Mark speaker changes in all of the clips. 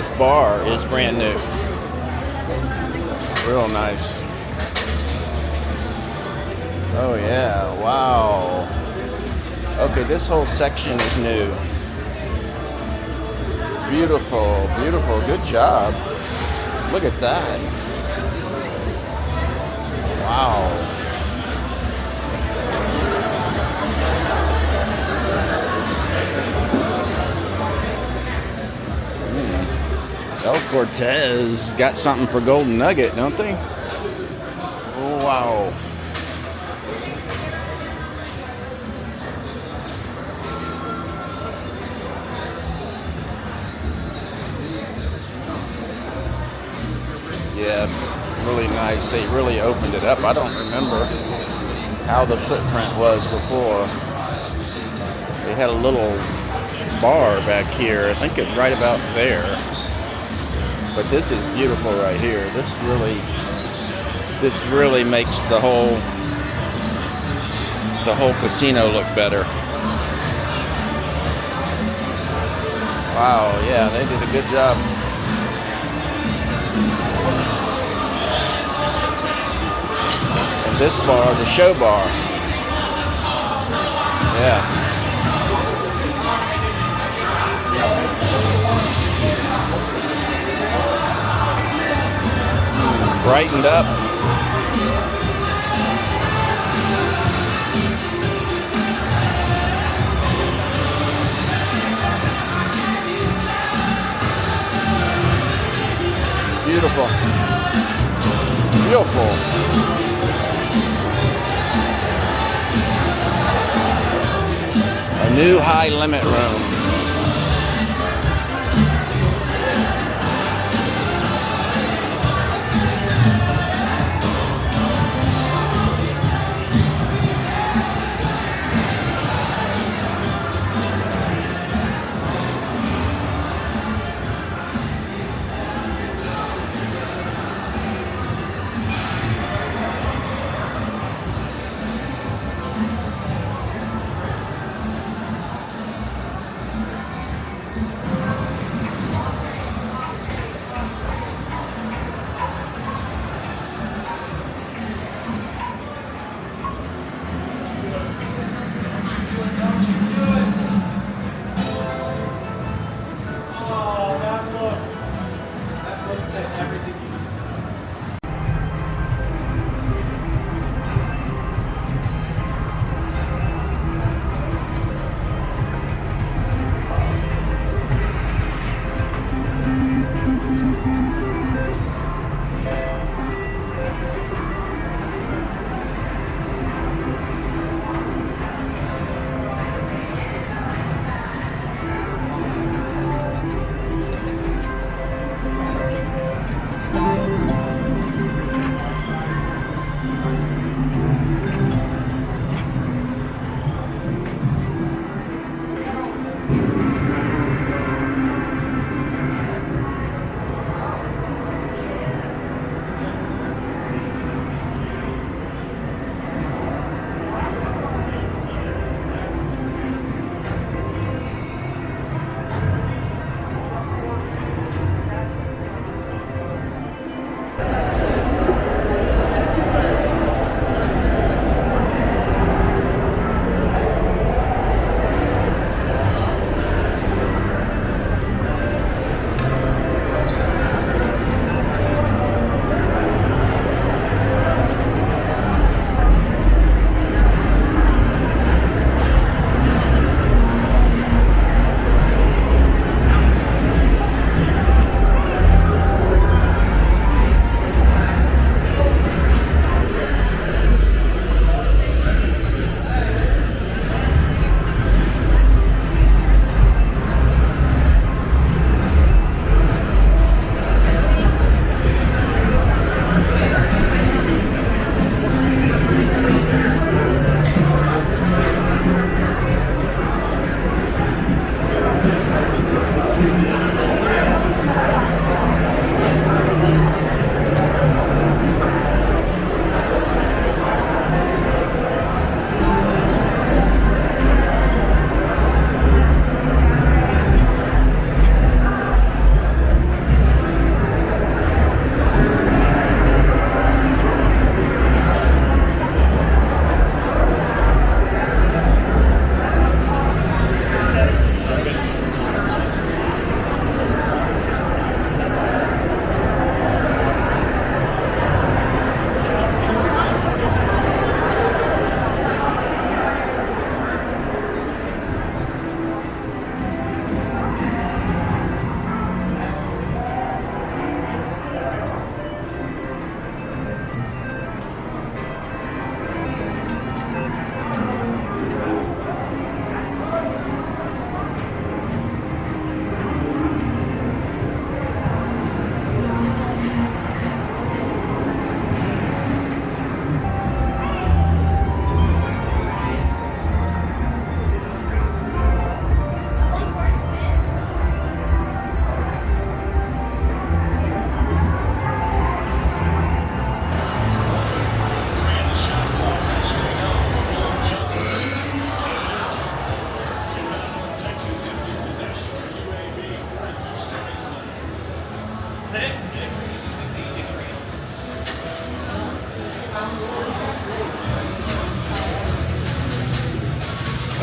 Speaker 1: this bar is brand new. Real nice. Oh yeah, wow. Okay, this whole section is new. Beautiful, beautiful, good job. Look at that. Wow. El Cortez got something for Golden Nugget, don't they? Oh, wow. Yeah, really nice. They really opened it up. I don't remember how the footprint was before. They had a little bar back here. I think it's right about there. But this is beautiful right here. This really makes the whole casino look better. Wow, yeah, they did a good job. And this bar, the show bar. Yeah. Brightened up. Beautiful. Beautiful. A new high limit room.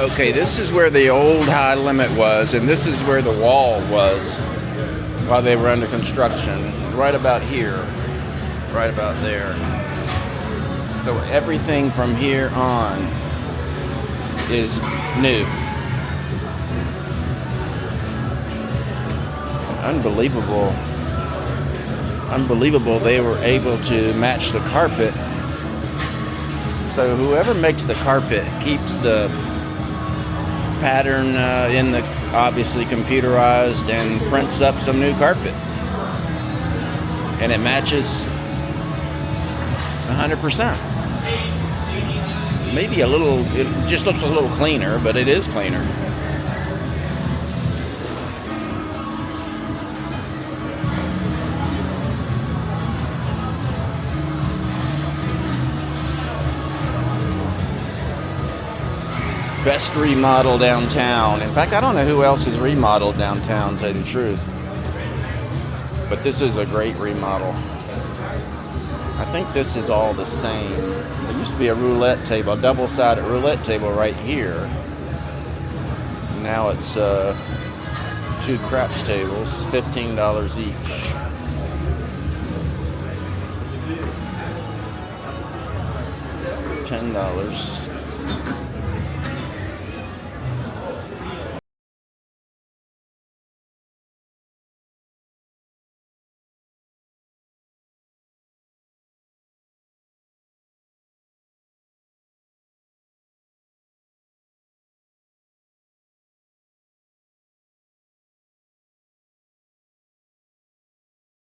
Speaker 1: Okay, this is where the old high limit was, and this is where the wall was while they were under construction. Right about here. Right about there. So everything from here on is new. Unbelievable. Unbelievable they were able to match the carpet. So whoever makes the carpet keeps the pattern in the obviously computerized and prints up some new carpet. And it matches 100%. Maybe a little, it just looks a little cleaner, but it is cleaner. Best remodel downtown. In fact, I don't know who else has remodeled downtown, to tell you the truth. But this is a great remodel. I think this is all the same. There used to be a roulette table, a double-sided roulette table right here. Now it's 2 craps tables, $15 each. $10.